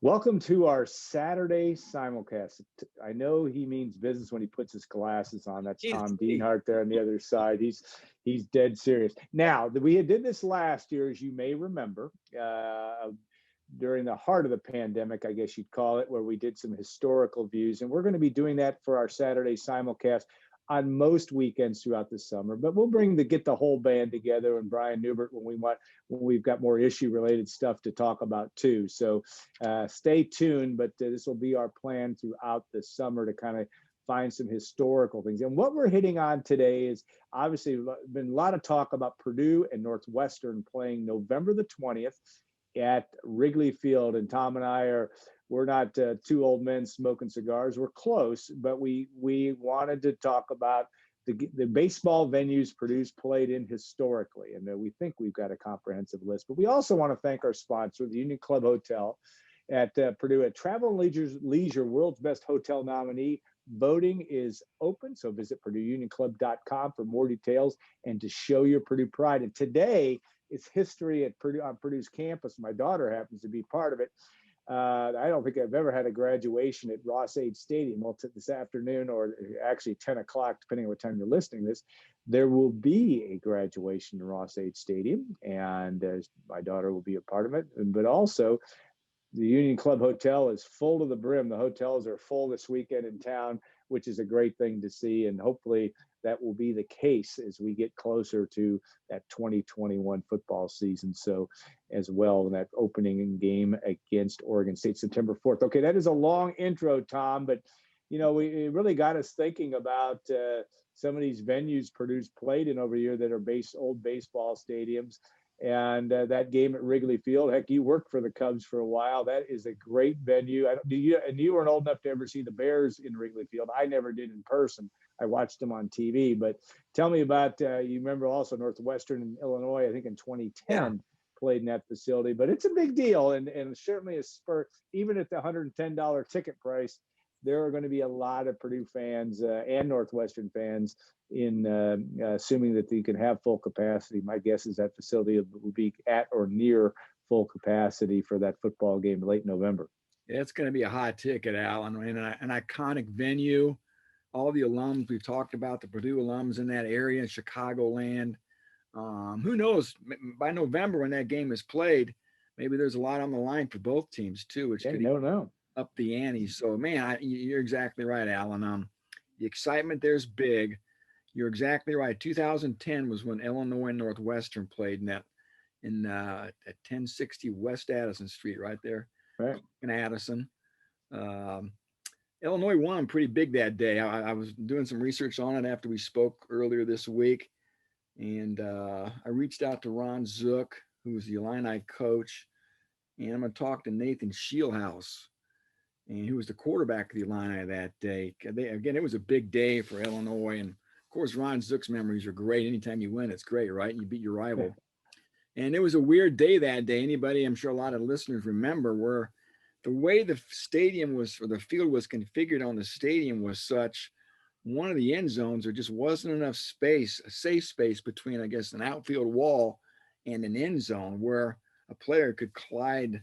Welcome to our Saturday simulcast. I know he means business when he puts his glasses on. That's Tom Dienhart there on the other side. He's dead serious. Now, we did this last year, as you may remember, during the heart of the pandemic, I guess you'd call it, where we did some historical views. And we're going to be doing that for our Saturday simulcast on most weekends throughout the summer. But we'll get the whole band together and Brian Newbert when we've got more issue related stuff to talk about too. So stay tuned, but this will be our plan throughout the summer to kind of find some historical things. And what we're hitting on today is obviously been a lot of talk about Purdue and Northwestern playing November the 20th at Wrigley Field. And Tom and we're not two old men smoking cigars. We're close, but we wanted to talk about the baseball venues Purdue's played in historically, and we think we've got a comprehensive list. But we also want to thank our sponsor, the Union Club Hotel at Purdue. At Travel and Leisure World's Best Hotel nominee, voting is open, so visit PurdueUnionClub.com for more details and to show your Purdue pride. And today is history at Purdue, on Purdue's campus. My daughter happens to be part of it. I don't think I've ever had a graduation at Ross-Ade Stadium. Well, this afternoon, or actually 10 o'clock, depending on what time you're listening to this, there will be a graduation in Ross-Ade Stadium, and my daughter will be a part of it. But also, the Union Club Hotel is full to the brim. The hotels are full this weekend in town, which is a great thing to see. And hopefully that will be the case as we get closer to that 2021 football season. So as well, in that opening game against Oregon State, September 4th. Okay, that is a long intro, Tom, but it really got us thinking about some of these venues Purdue's played in over the year that are old baseball stadiums. And that game at Wrigley Field, heck, you worked for the Cubs for a while. That is a great venue. You weren't old enough to ever see the Bears in Wrigley Field. I never did in person. I watched them on TV. But tell me about, you remember also Northwestern in Illinois, I think in 2010, played in that facility. But it's a big deal, and certainly a spur, even at the $110 ticket price. There are going to be a lot of Purdue fans and Northwestern fans in assuming that you can have full capacity. My guess is that facility will be at or near full capacity for that football game late November. Yeah, it's going to be a hot ticket, Alan, and an iconic venue. All the alums we've talked about, the Purdue alums in that area, Chicagoland. Who knows? By November, when that game is played, maybe there's a lot on the line for both teams too, which could up the ante. So, man, you're exactly right, Alan. The excitement there's big. You're exactly right. 2010 was when Illinois and Northwestern played at 1060 West Addison Street, right there, right in Addison. Illinois won pretty big that day. I was doing some research on it after we spoke earlier this week, and I reached out to Ron Zook, who's the Illini coach, and I'm going to talk to Nathan Shielhouse, and who was the quarterback of the Illini that day. Again, it was a big day for Illinois, and of course, Ron Zook's memories are great. Anytime you win, it's great, right? And you beat your rival. And it was a weird day that day. Anybody, I'm sure a lot of listeners remember, where the way the stadium was, or the field was configured on the stadium was such, one of the end zones, there just wasn't enough space, a safe space between, I guess, an outfield wall and an end zone where a player could glide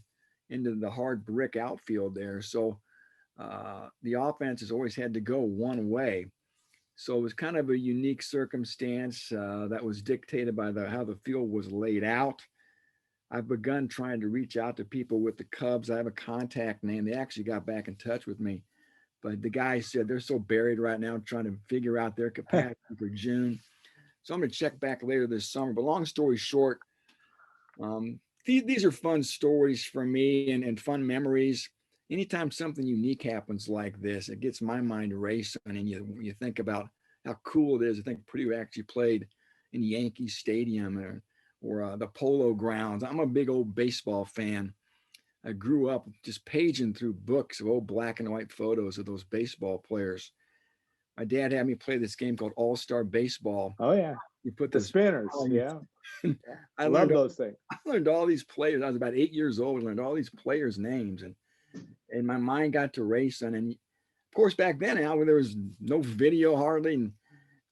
into the hard brick outfield there. So the offense has always had to go one way. So it was kind of a unique circumstance that was dictated by how the field was laid out. I've begun trying to reach out to people with the Cubs. I have a contact name. They actually got back in touch with me. But the guy said they're so buried right now trying to figure out their capacity for June. So I'm going to check back later this summer. But long story short, these are fun stories for me and fun memories. Anytime something unique happens like this, it gets my mind racing, and you think about how cool it is. I think Purdue actually played in Yankee Stadium or the Polo Grounds. I'm a big old baseball fan. I grew up just paging through books of old black and white photos of those baseball players. My dad had me play this game called All-Star Baseball. Oh, yeah. You put the spinners. Yeah. I love those things. I learned all these players. I was about 8 years old. I learned all these players' names, and my mind got to racing. And of course, back then, Al, there was no video hardly, and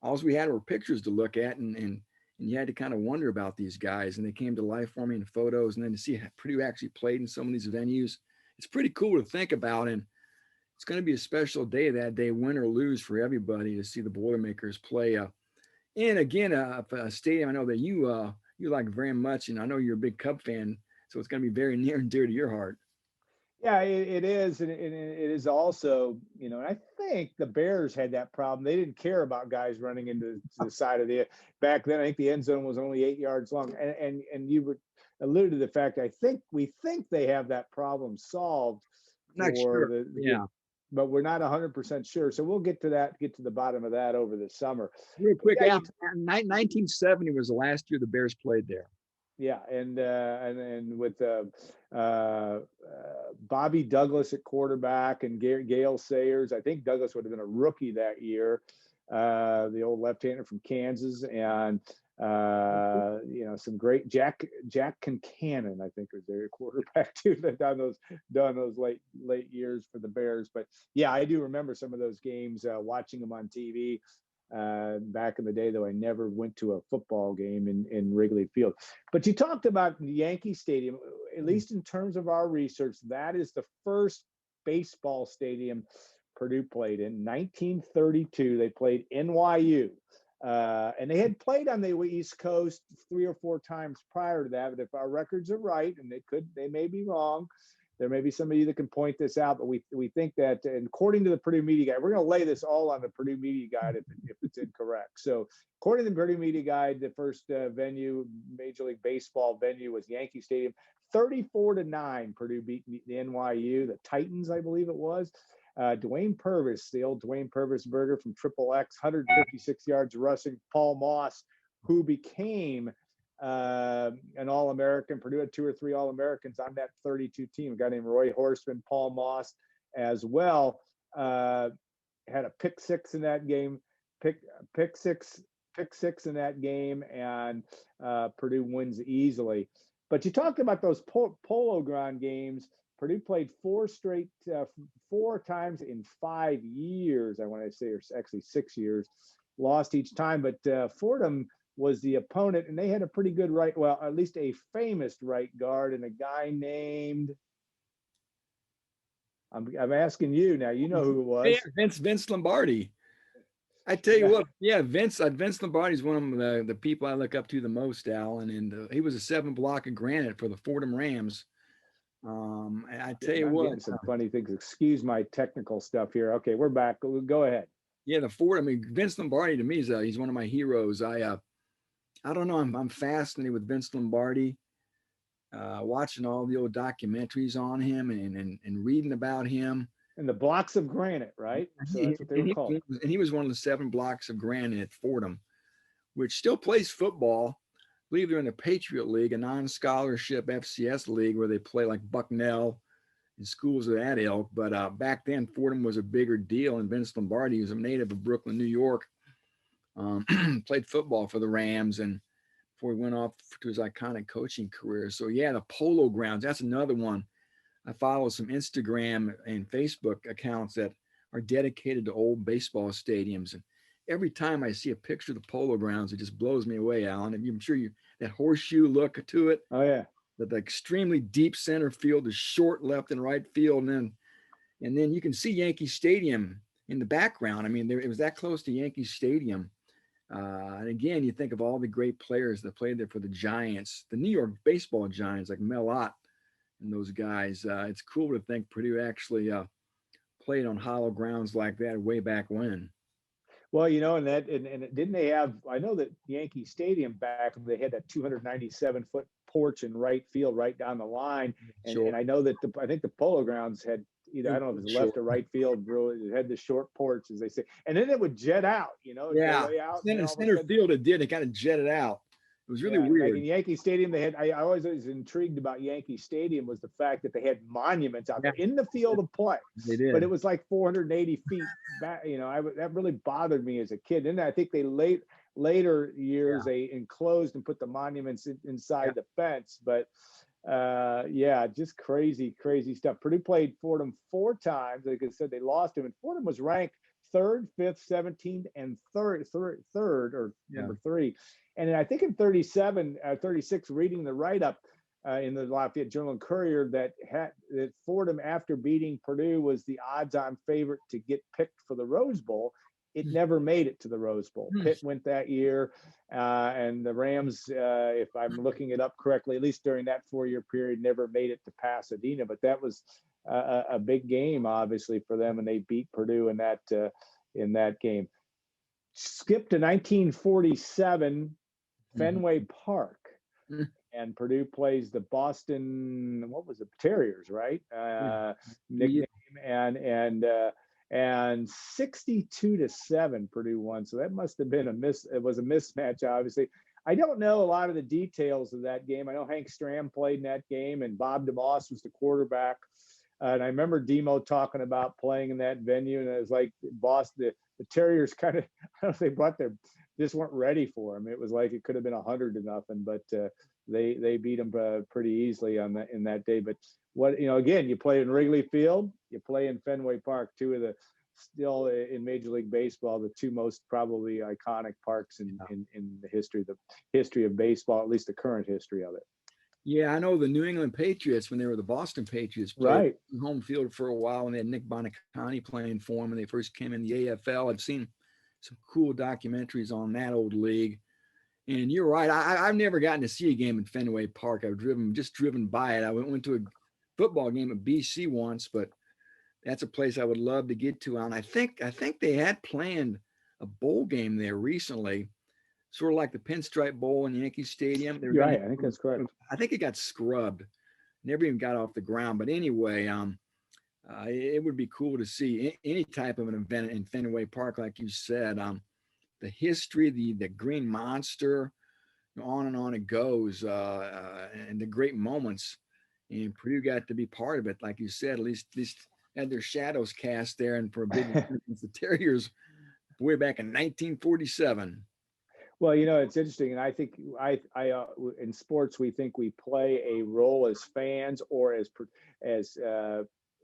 all we had were pictures to look at, and you had to kind of wonder about these guys, and they came to life for me in photos. And then to see Purdue actually played in some of these venues, it's pretty cool to think about. And it's going to be a special day that day, win or lose, for everybody to see the Boilermakers play. And again, a stadium I know that you like very much, and I know you're a big Cub fan, so it's going to be very near and dear to your heart. Yeah, it is, and it is also, and I think the Bears had that problem. They didn't care about guys running into the side of the back then. I think the end zone was only 8 yards long, and you would allude to the fact. We think they have that problem solved Not for sure. Yeah. but we're not 100% sure. So we'll get to the bottom of that over the summer. Real quick, Yeah, 1970 was the last year the Bears played there. Yeah, and with Bobby Douglas at quarterback and Gale Sayers. I think Douglas would have been a rookie that year. The old left-hander from Kansas, and some great Jack Concannon, I think, was their quarterback too. Done those late years for the Bears. But yeah, I do remember some of those games, watching them on TV. Back in the day, though, I never went to a football game in Wrigley Field. But you talked about Yankee Stadium. At least in terms of our research, that is the first baseball stadium Purdue played in. 1932, they played NYU. And they had played on the East Coast 3 or 4 times prior to that. But if our records are right, and they may be wrong, there may be somebody that can point this out, but we think that, and according to the Purdue Media Guide, we're going to lay this all on the Purdue Media Guide if it's incorrect. So according to the Purdue Media Guide, the first venue, Major League Baseball venue, was Yankee Stadium. 34-9, Purdue beat the NYU, the Titans, I believe it was. Dwayne Purvis, the old Dwayne Purvis burger from Triple X, 156 yards rushing. Paul Moss, who became an All-American. Purdue had 2 or 3 All-Americans on that 32 team. A guy named Roy Horseman, Paul Moss as well. Had a pick six in that game, pick six in that game, and Purdue wins easily. But you talked about those Polo Ground games. Purdue played 4 times in 5 years, I want to say, or actually 6 years. Lost each time, but Fordham was the opponent, and they had a pretty good at least a famous right guard, and a guy named, I'm asking you now, you know who it was. Yeah, Vince Lombardi. I tell you what, yeah, Vince Lombardi is one of the people I look up to the most, Alan, and he was a 7 block of granite for the Fordham Rams. I tell you what, some funny things. Excuse my technical stuff here. Okay, we're back. Go ahead. Yeah, Vince Lombardi to me he's one of my heroes. I don't know. I'm fascinated with Vince Lombardi, watching all the old documentaries on him and reading about him. And the blocks of granite, right? So that's what they were called. And he was one of the 7 blocks of granite at Fordham, which still plays football. I believe they're in the Patriot League, a non-scholarship FCS league where they play like Bucknell and schools of that ilk. But back then, Fordham was a bigger deal, and Vince Lombardi was a native of Brooklyn, New York. Played football for the Rams, and before he went off to his iconic coaching career. So yeah, the Polo Grounds, that's another one. I follow some Instagram and Facebook accounts that are dedicated to old baseball stadiums, and every time I see a picture of the Polo Grounds, it just blows me away, Alan. I'm sure that horseshoe look to it. Oh yeah, the extremely deep center field, the short left and right field, and then you can see Yankee Stadium in the background. I mean, it was that close to Yankee Stadium. And again, you think of all the great players that played there for the Giants, the New York baseball Giants, like Mel Ott and those guys. It's cool to think Purdue actually played on hollow grounds like that way back when. Well, and didn't they have? I know that Yankee Stadium back, they had that 297-foot porch in right field, right down the line, and I know that I think the Polo Grounds had either, I don't know if it's left or right field, it had the short porch, as they say, and then it would jet out, Yeah, center field it did. It kind of jetted out. It was really weird. Like in Yankee Stadium, they had. I always was intrigued about Yankee Stadium was the fact that they had monuments out there in the field of play. They did, but it was like 480 feet back. That really bothered me as a kid. And I think they later years they enclosed and put the monuments inside the fence. But just crazy stuff. Purdue played Fordham 4 times. Like I said, they lost him, and Fordham was ranked 3rd, 5th, 17th, and third or number 3. And then I think in 36, reading the write-up, in the Lafayette Journal and Courier that Fordham, after beating Purdue, was the odds-on favorite to get picked for the Rose Bowl. It never made it to the Rose Bowl. Pitt went that year, and the Rams, if I'm looking it up correctly, at least during that 4-year period, never made it to Pasadena. But that was a big game, obviously, for them, and they beat Purdue in that game. Skip to 1947, Fenway Park, and Purdue plays the Boston, Terriers, right? Nickname, and 62-7 Purdue won. So that must have been it was a mismatch, obviously. I don't know a lot of the details of that game. I know Hank Stram played in that game, and Bob DeMoss was the quarterback. And I remember Demo talking about playing in that venue, and it was like Boston, the Terriers kind of, I don't know if they just weren't ready for him. It was like it could have been 100-0, but they beat them pretty easily in that day. But again, you play in Wrigley Field, you play in Fenway Park, two of the still in Major League Baseball, the two most probably iconic parks in the history of baseball, at least the current history of it. Yeah, I know the New England Patriots, when they were the Boston Patriots, played home field for a while, and they had Nick Bonicani playing for them when they first came in the AFL. I've seen some cool documentaries on that old league. And you're right. I've never gotten to see a game in Fenway Park. I've driven by it. I went to a football game at BC once, but that's a place I would love to get to. And I think they had planned a bowl game there recently, sort of like the Pinstripe Bowl in Yankee Stadium. Right, I think that's correct. I think it got scrubbed. Never even got off the ground. But anyway, it would be cool to see any type of an event in Fenway Park, like you said. The history, the Green Monster, on and on it goes, and the great moments. And Purdue got to be part of it, like you said. At least had their shadows cast there, and for a big against the Terriers way back in 1947. Well, it's interesting, and I think I in sports we think we play a role as fans or as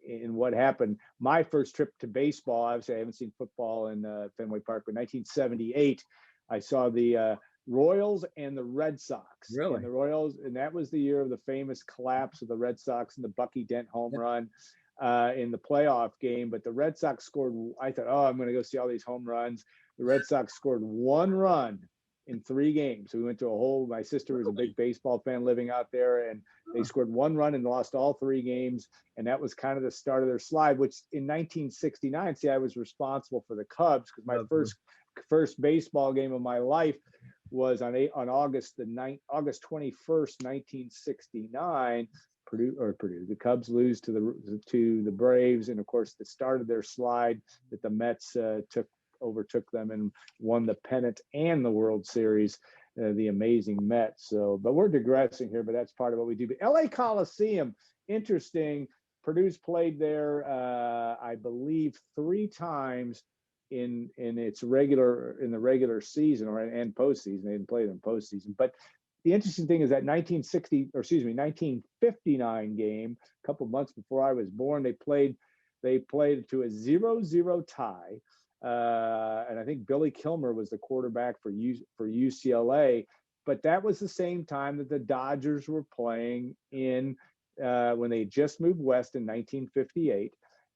in what happened. My first trip to baseball, obviously I haven't seen football in Fenway Park, but 1978, I saw the Royals and the Red Sox. Really? And the Royals, and that was the year of the famous collapse of the Red Sox and the Bucky Dent home run in the playoff game. But the Red Sox scored. I thought, I'm going to go see all these home runs. The Red Sox scored one run in 3 games. So we went to my sister was a big baseball fan living out there, and they scored 1 run and lost all 3 games. And that was kind of the start of their slide, which in 1969, I was responsible for the Cubs, because my first baseball game of my life was on August 21st, 1969. Purdue. The Cubs lose to the Braves, and of course, the start of their slide that the Mets overtook them and won the pennant and the World Series, the amazing Mets. But we're digressing here, but that's part of what we do. But LA Coliseum, interesting. Purdue's played there, I believe, 3 times in the regular season and postseason. They didn't play them in postseason. But the interesting thing is that 1959 game, a couple months before I was born, they played to a 0-0 tie. And I think Billy Kilmer was the quarterback for UCLA, but that was the same time that the Dodgers were playing in when they just moved west in 1958,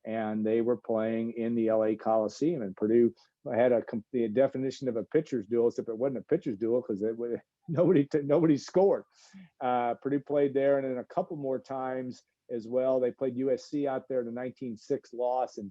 and they were playing in the LA Coliseum. And Purdue had the definition of a pitcher's duel, except it wasn't a pitcher's duel because nobody scored. Purdue played there, and then a couple more times as well. They played USC out there in the 1906 loss in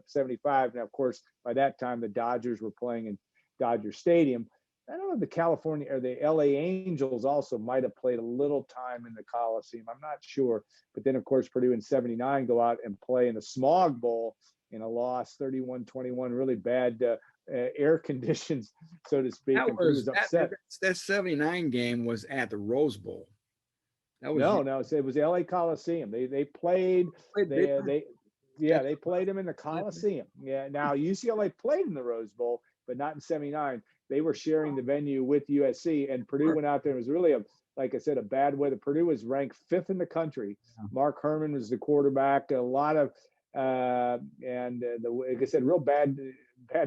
75. Now, of course, by that time, the Dodgers were playing in Dodger Stadium. I don't know if the California or the LA Angels also might have played a little time in the Coliseum. I'm not sure. But then, of course, Purdue in 79 go out and play in the Smog Bowl in a loss, 31-21, really bad air conditions, so to speak. And Purdue was upset. That 79 game was at the Rose Bowl. No, it was the LA Coliseum. They played them in the Coliseum. Yeah. Now UCLA played in the Rose Bowl, but not in 79. They were sharing the venue with USC, and Purdue went out there. It was really like I said, a bad weather. Purdue was ranked 5th in the country. Mark Herman was the quarterback. A lot of like I said, real bad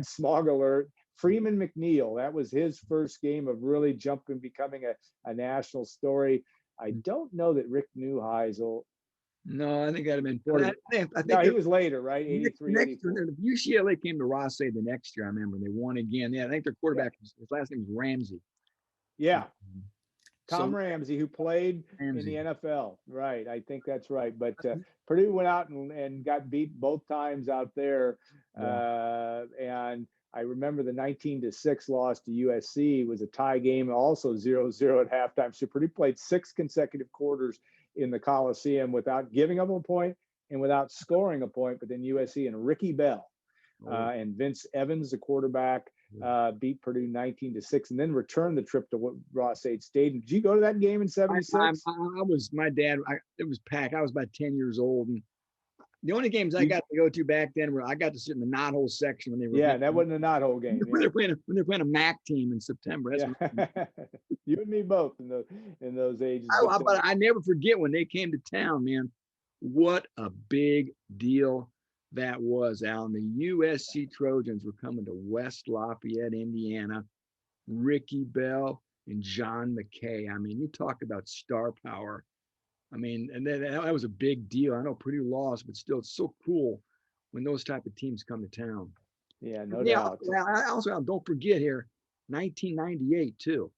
smog alert. Freeman McNeil, that was his first game of really becoming a national story. I don't know that Rick Neuheisel. No, I think that'd have been. I think no, he was later, right? Next 83, 84. year, UCLA came to Ross-Ade the next year. I remember they won again. Yeah, I think their quarterback, his last name was Ramsey. Yeah. Tom Ramsey, who played in the Ramsey. NFL. Right. I think that's right. But Purdue went out and got beat both times out there. And I remember the 19-6 loss to USC was a tie game, also 0-0 at halftime. So Purdue played 6 consecutive quarters in the Coliseum without giving up a point and without scoring a point. But then USC and Ricky Bell and Vince Evans, the quarterback, beat Purdue 19-6, and then returned the trip to Ross-Ade Stadium. Did you go to that game in '76? I was, my dad, it was packed. I was about 10 years old. And the only games I got to go to back then were I got to sit in the knothole section when they were. Yeah, that wasn't a knothole game. When they're playing a MAC team in September. You and me both in those ages. But I never forget when they came to town, man. What a big deal that was, Alan. The USC Trojans were coming to West Lafayette, Indiana. Ricky Bell and John McKay. I mean, you talk about star power. I mean, and that was a big deal. I know Purdue lost, but still, it's so cool when those type of teams come to town. Yeah, no doubt. Also, don't forget here, 1998 too.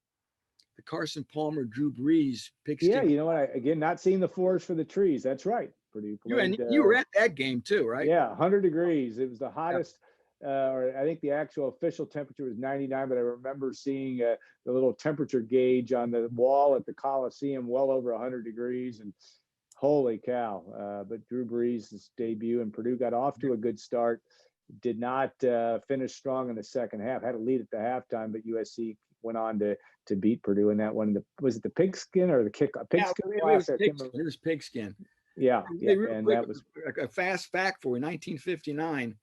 The Carson Palmer, Drew Brees pigskin. Yeah, you know what? Again, not seeing the forest for the trees. That's right. Purdue played, you were at that game too, right? Yeah, 100 degrees. It was the hottest. Or I think the actual official temperature was 99, but I remember seeing the little temperature gauge on the wall at the Coliseum, well over 100 degrees, and holy cow. But Drew Brees' debut, and Purdue got off to a good start, did not finish strong in the second half, had a lead at the halftime, but USC went on to beat Purdue in that one. Was it the pigskin or the kickoff? Pigskin. It was pigskin. Yeah, and that was a fast fact for you. 1959.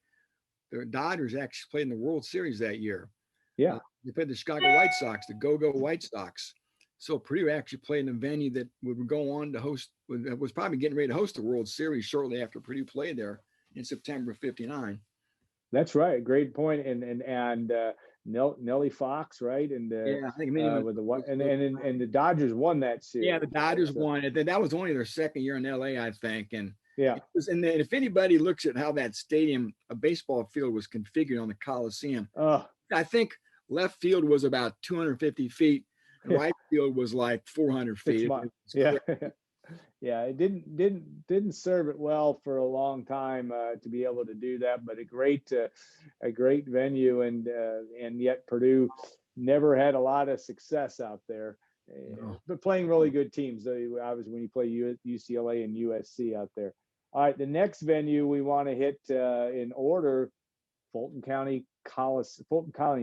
The Dodgers actually played in the World Series that year. Yeah. They played the Chicago White Sox, the Go-Go White Sox. So Purdue actually played in a venue that would go on to host, was probably getting ready to host the World Series shortly after Purdue played there in September of '59. That's right. Great point. And Nellie Fox, right? And I think with the Dodgers won that series. Yeah, the Dodgers won it. That was only their second year in LA, I think. And yeah. And if anybody looks at how that stadium, a baseball field, was configured on the Coliseum, I think left field was about 250 feet, and right field was like 400 feet. Yeah, yeah. It didn't serve it well for a long time to be able to do that, but a great venue, and yet Purdue never had a lot of success out there. But playing really good teams. Obviously, when you play UCLA and USC out there. All right, the next venue we want to hit in order, Fulton County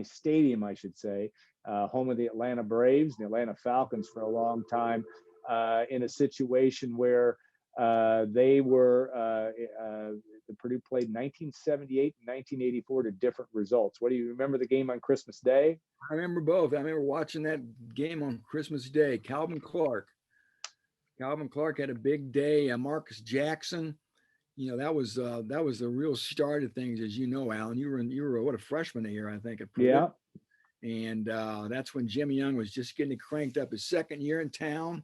Stadium, I should say, home of the Atlanta Braves, the Atlanta Falcons for a long time, in a situation where they were the Purdue played 1978 and 1984 to different results. What do you remember the game on Christmas Day? I remember both. I remember watching that game on Christmas Day. Calvin Clark had a big day. Marcus Jackson, that was the real start of things, as you know, Alan. You were what, a freshman that year, I think, at Purdue. Yeah. And that's when Jimmy Young was just getting cranked up his second year in town,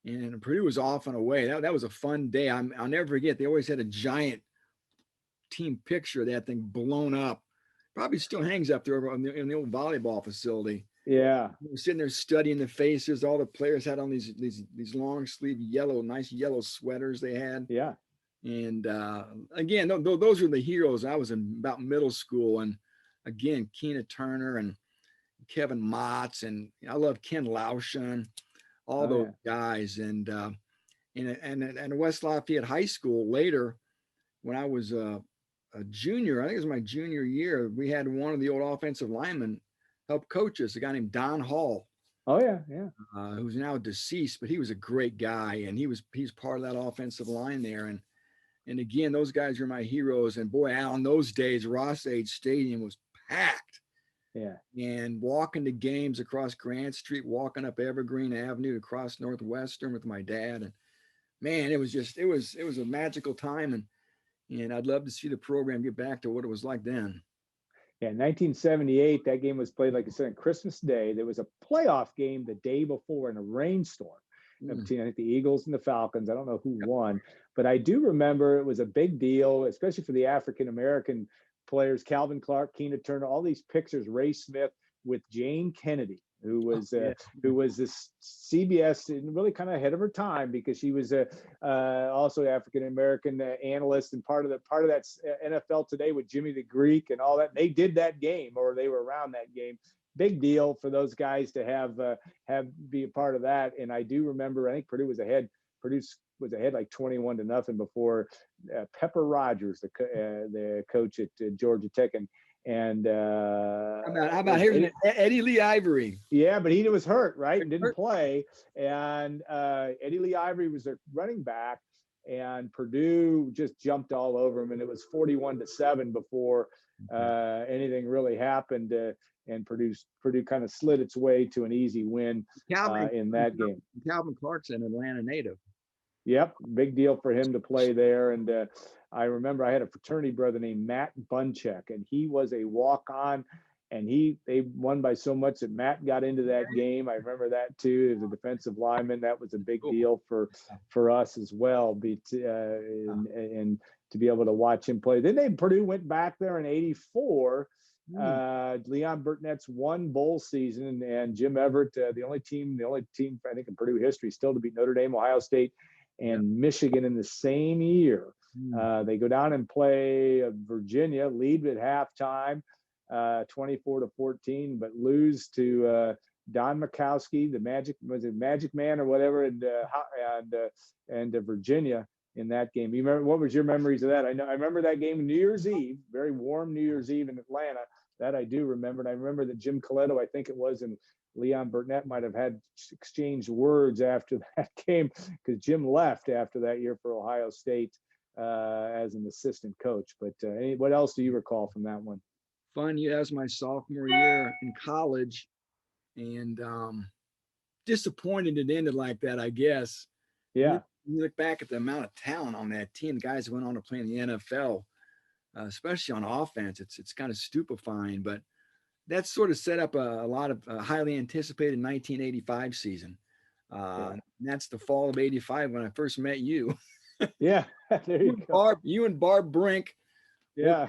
and Purdue was off and away. That was a fun day. I'll never forget. They always had a giant team picture of that thing blown up. Probably still hangs up there in the old volleyball facility. Yeah, we were sitting there studying the faces. All the players had on these long sleeve nice yellow sweaters they had. Yeah, and again, those were the heroes. I was in about middle school, and again, Keena Turner and Kevin Motz, and I love Ken Laushan, all those guys. And West Lafayette High School later, when I was a junior, I think it was my junior year, we had one of the old offensive linemen help coach us, a guy named Don Hall. Oh yeah. Who's now deceased, but he was a great guy, and he's part of that offensive line there. And again, those guys are my heroes. And boy, Alan, those days, Ross-Ade Stadium was packed. Yeah. And walking to games across Grant Street, walking up Evergreen Avenue to cross Northwestern with my dad, and man, it was a magical time, and I'd love to see the program get back to what it was like then. Yeah, 1978, that game was played, like I said, on Christmas Day. There was a playoff game the day before in a rainstorm between, I think, the Eagles and the Falcons. I don't know who won, but I do remember it was a big deal, especially for the African-American players, Calvin Clark, Keena Turner, all these pictures, Ray Smith with Jane Kennedy, who was this CBS, and really kind of ahead of her time, because she was also African American analyst and part of that NFL Today with Jimmy the Greek and all that. They did that game, or they were around that game. Big deal for those guys to have be a part of that. And I do remember, I think Purdue was ahead like 21-0 before Pepper Rogers, the coach at Georgia Tech, and how about Eddie Lee Ivory? Yeah, but he was hurt, right? And didn't play. And Eddie Lee Ivory was their running back, and Purdue just jumped all over him, and it was 41-7 before anything really happened. And Purdue kind of slid its way to an easy win in that game. Calvin Clark's an Atlanta native. Yep, big deal for him to play there. And I remember I had a fraternity brother named Matt Bunchek, and he was a walk-on, and they won by so much that Matt got into that game. I remember that too, as a defensive lineman. That was a big deal for us as well, and to be able to watch him play. Then Purdue went back there in '84. Leon Burtnett's one bowl season, and Jim Everett, the only team I think in Purdue history still to beat Notre Dame, Ohio State, and Michigan in the same year. They go down and play Virginia, lead at halftime, 24-14, but lose to Don Makowski, the Magic Man or whatever, and Virginia in that game. You remember, what was your memories of that? I remember that game New Year's Eve, very warm New Year's Eve in Atlanta. That I do remember. And I remember that Jim Coletto, I think it was, and Leon Burnett might have had exchanged words after that game, because Jim left after that year for Ohio State as an assistant coach. But what else do you recall from that one? Fun. Yeah, that was my sophomore year in college, and disappointed it ended like that, I guess. Yeah. You look back at the amount of talent on that team, the guys who went on to play in the NFL, especially on offense. It's kind of stupefying, but that sort of set up a lot of highly anticipated 1985 season. And that's the fall of '85 when I first met you. Yeah, there you go. You and Barb Brink. Yeah.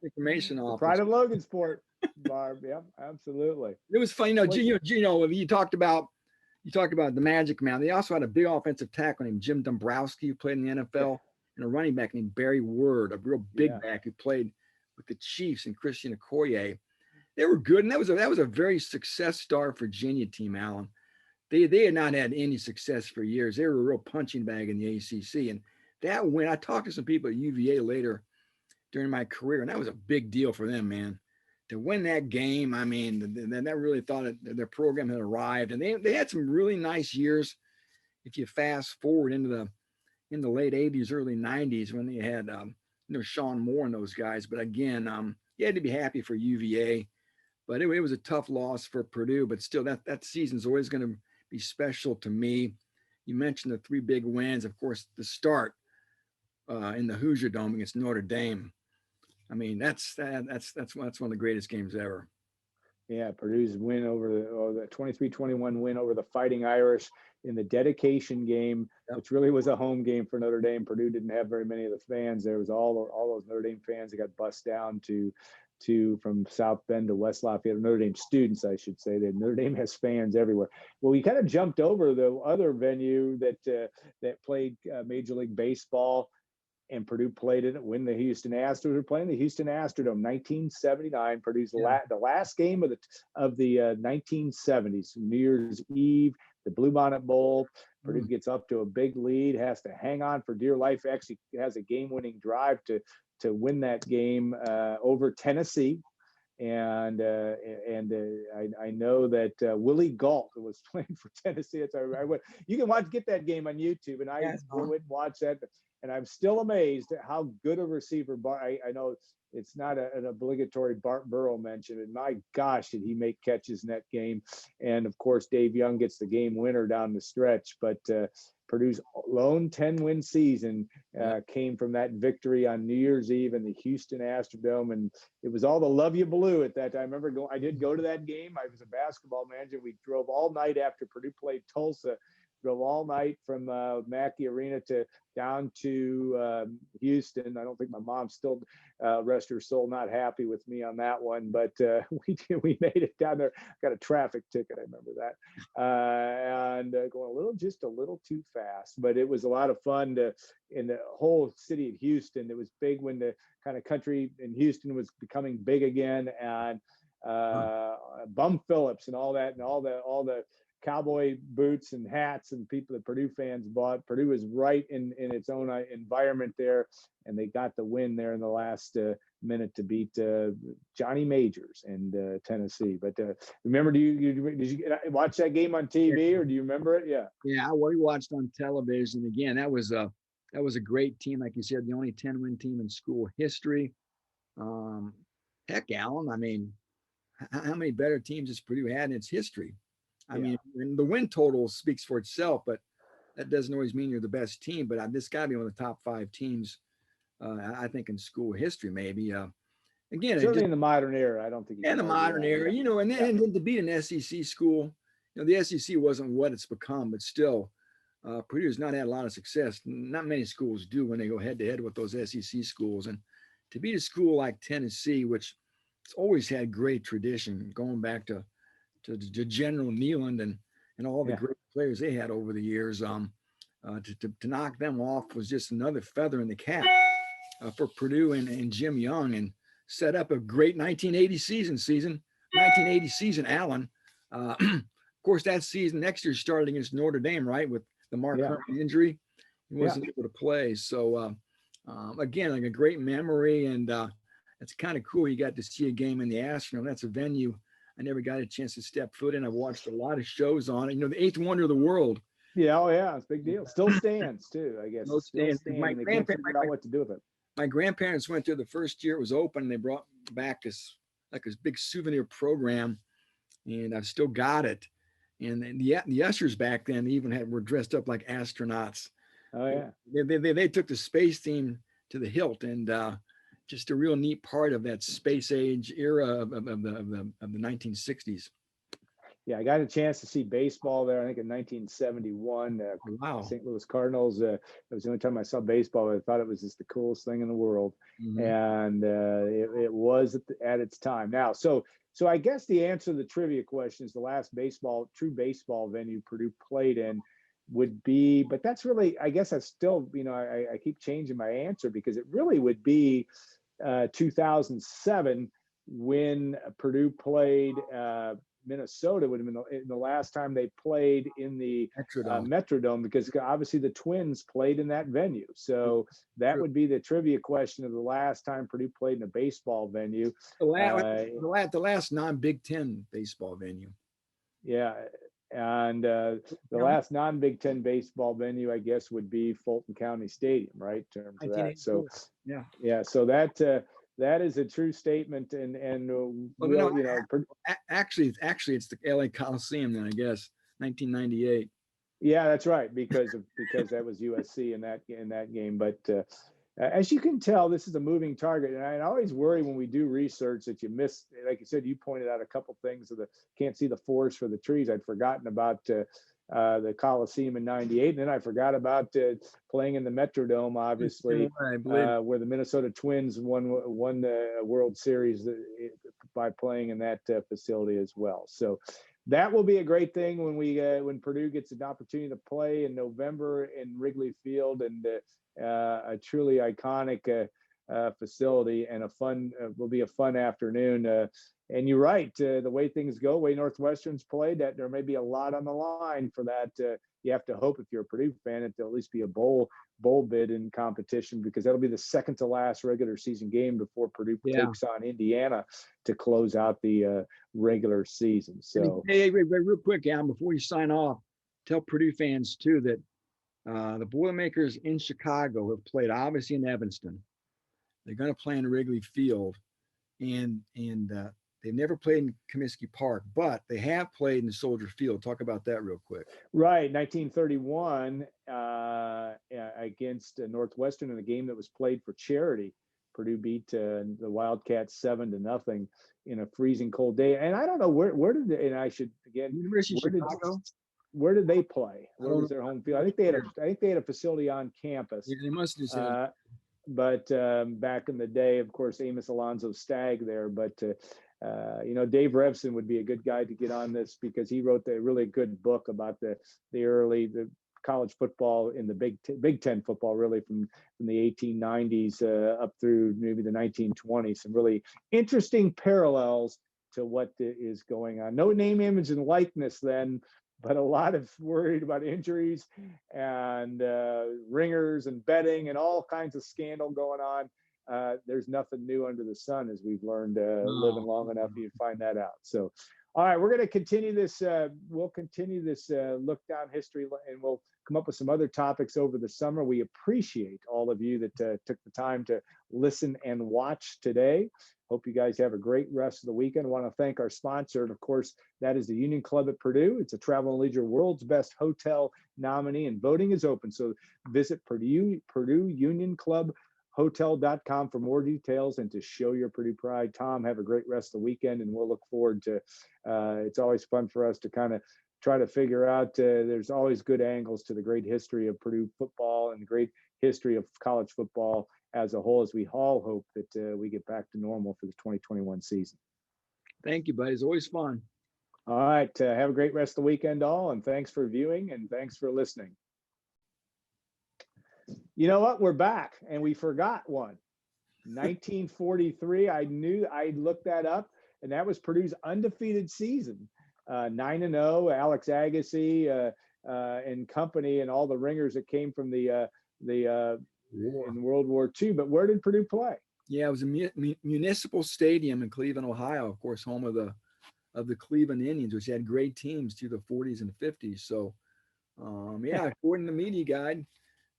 Information officer. Pride of Logansport, Barb. Yeah, absolutely. It was funny. You talked about the Magic Man. They also had a big offensive tackle named Jim Dombrowski, who played in the NFL, and a running back named Barry Word, a real big back who played with the Chiefs, and Christian Okoye. They were good, and that was a very success star Virginia team, Alan. They had not had any success for years. They were a real punching bag in the ACC, and that win. I talked to some people at UVA later during my career, and that was a big deal for them, man. To win that game, I mean, that really thought their program had arrived, and they had some really nice years. If you fast forward in the late '80s, early '90s, when they had Sean Moore and those guys. But again, you had to be happy for UVA. But it was a tough loss for Purdue. But still, that season's always going to be special to me. You mentioned the 3 big wins, of course, the start in the Hoosier Dome against Notre Dame. I mean, that's one of the greatest games ever. Yeah, Purdue's win over the 23-21 win over the Fighting Irish in the dedication game, which really was a home game for Notre Dame. Purdue didn't have very many of the fans. There was all those Notre Dame fans that got bussed down to from South Bend to West Lafayette. Notre Dame students, I should say. That Notre Dame has fans everywhere. Well, we kind of jumped over the other venue that played Major League Baseball. And Purdue played in it when the Houston Astros were playing the Houston Astrodome, 1979. Purdue's the last game of the 1970s, New Year's Eve, the Bluebonnet Bowl. Purdue gets up to a big lead, has to hang on for dear life. Actually, has a game-winning drive to win that game over Tennessee. And I know that Willie Galt was playing for Tennessee. You can get that game on YouTube, and I went and watch that. And I'm still amazed at how good a receiver. I know it's not an obligatory Bart Burrow mention, and my gosh, did he make catches in that game. And of course, Dave Young gets the game winner down the stretch. But Purdue's lone 10-win season came from that victory on New Year's Eve in the Houston Astrodome, and it was all the love you blue at that time. I remember I did go to that game. I was a basketball manager. We drove all night after Purdue played Tulsa. Drove all night from Mackey Arena down to Houston. I don't think my mom's still, rest her soul, not happy with me on that one, but we made it down there. Got a traffic ticket, I remember that, and going just a little too fast. But it was a lot of fun in the whole city of Houston. It was big when the kind of country in Houston was becoming big again, and Bum Phillips and all that, and all the cowboy boots and hats and people that Purdue fans bought. Purdue was right in its own environment there, and they got the win there in the last minute to beat Johnny Majors and Tennessee. But remember, did you watch that game on TV, or do you remember it? Yeah, we watched on television. Again, that was a great team, like you said, the only 10-win team in school history. Heck, Alan, I mean, how many better teams has Purdue had in its history? I mean, and the win total speaks for itself, but that doesn't always mean you're the best team. But this got to be one of the top 5 teams, I think, in school history, maybe. Again, certainly in the modern era, I don't think. In the modern era, and then to beat an SEC school, the SEC wasn't what it's become, but still, Purdue has not had a lot of success. Not many schools do when they go head to head with those SEC schools, and to beat a school like Tennessee, which has always had great tradition, going back to General Nealand and all the great players they had over the years, to knock them off was just another feather in the cap for Purdue and Jim Young, and set up a great 1980 season, Alan. Of course, that season next year started against Notre Dame, right, with the Mark Herman injury. He wasn't able to play. So, again, like a great memory, and it's kind of cool. You got to see a game in the Astrodome. That's a venue I never got a chance to step foot in. I've watched a lot of shows on it. The eighth wonder of the world. Yeah, it's a big deal. Still stands too, I guess. Still stands. My grandparents can't figure out what to do with it. My grandparents went there the first year it was open. They brought back this big souvenir program, and I've still got it. And the ushers back then even were dressed up like astronauts. Oh yeah. They took the space theme to the hilt, and just a real neat part of that space age era of the 1960s. Yeah, I got a chance to see baseball there, I think in 1971. Wow. St. Louis Cardinals. It was the only time I saw baseball. I thought it was just the coolest thing in the world. Mm-hmm. And it was at its time. Now, so I guess the answer to the trivia question is the last true baseball venue Purdue played in would be, but that's really, I guess I still, I keep changing my answer, because it really would be 2007 when Purdue played Minnesota. Would have been the last time they played in the Metrodome, because obviously the Twins played in that venue. So that would be the trivia question of the last time Purdue played in a baseball venue. The last non-Big Ten baseball venue. Yeah. And the last non-Big Ten baseball venue, I guess, would be Fulton County Stadium, right? In terms of that. So so that is a true statement, actually it's the LA Coliseum then, I guess, 1998. Yeah, that's right, because that was USC in that game. But as you can tell, this is a moving target, and I always worry when we do research that you miss. Like you said, you pointed out a couple things of can't see the forest for the trees. I'd forgotten about the Coliseum in '98, and then I forgot about playing in the Metrodome, obviously, where the Minnesota Twins won the World Series by playing in that facility as well. So that will be a great thing when Purdue gets an opportunity to play in November in Wrigley Field, and a truly iconic facility, and will be a fun afternoon. And you're right, the way things go, the way Northwestern's played, that there may be a lot on the line for that. You have to hope, if you're a Purdue fan, that there'll at least be a bowl bid in competition, because that'll be the second to last regular season game before Purdue takes on Indiana to close out the regular season. So, hey, real quick, Alan, before you sign off, tell Purdue fans too that the Boilermakers in Chicago have played obviously in Evanston. They're going to play in Wrigley Field, and they've never played in Comiskey Park, but they have played in Soldier Field. Talk about that real quick. Right, 1931. I against Northwestern in a game that was played for charity. Purdue beat the Wildcats 7-0 in a freezing cold day. And I don't know where did they, and I should again, University of Chicago. Where did they play? Where was their home field? I think they had a facility on campus. Yeah, they must have said. But back in the day, of course, Amos Alonzo Stagg there. But Dave Revson would be a good guy to get on this because he wrote a really good book about the college football in the Big Ten football, really from the 1890s up through maybe the 1920s. Some really interesting parallels to what is going on. No name, image, and likeness then, but a lot of worried about injuries and ringers and betting and all kinds of scandal going on. There's nothing new under the sun, as we've learned living long enough, you find that out. So, all right, we're going to continue this. We'll continue this look down history, and we'll come up with some other topics over the summer. We appreciate all of you that took the time to listen and watch today. Hope you guys have a great rest of the weekend. I want to thank our sponsor, and of course, that is the Union Club at Purdue. It's a Travel and Leisure World's Best Hotel nominee, and voting is open. So visit Purdue Union Club Hotel.com for more details and to show your Purdue pride. Tom, have a great rest of the weekend, and we'll look forward to it's always fun for us to kind of try to figure out there's always good angles to the great history of Purdue football and the great history of college football as a whole, as we all hope that we get back to normal for the 2021 season. Thank you, buddy. It's always fun. All right. Have a great rest of the weekend, all, and thanks for viewing and thanks for listening. You know what? We're back, and we forgot one. 1943. I looked that up, and that was Purdue's undefeated season. 9-0. Alex Agassi and company, and all the ringers that came from the in World War II. But where did Purdue play? Yeah, it was a municipal stadium in Cleveland, Ohio. Of course, home of the Cleveland Indians, which had great teams through the 40s and 50s. So, according to the media guide.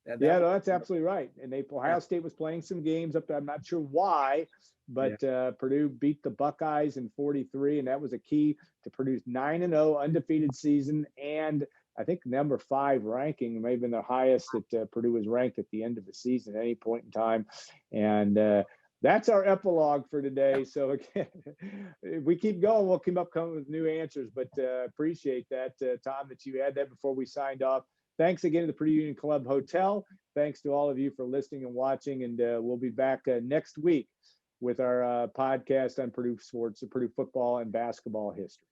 That's absolutely right. And Ohio State was playing some games up there. I'm not sure why, but Purdue beat the Buckeyes in 43, and that was a key to Purdue's 9-0 undefeated season, and I think number 5 ranking, may have been the highest that Purdue was ranked at the end of the season at any point in time. And that's our epilogue for today. So again, if we keep going, we'll keep coming with new answers. But appreciate that, Tom, that you had that before we signed off. Thanks again to the Purdue Union Club Hotel. Thanks to all of you for listening and watching. And we'll be back next week with our podcast on Purdue sports, Purdue football and basketball history.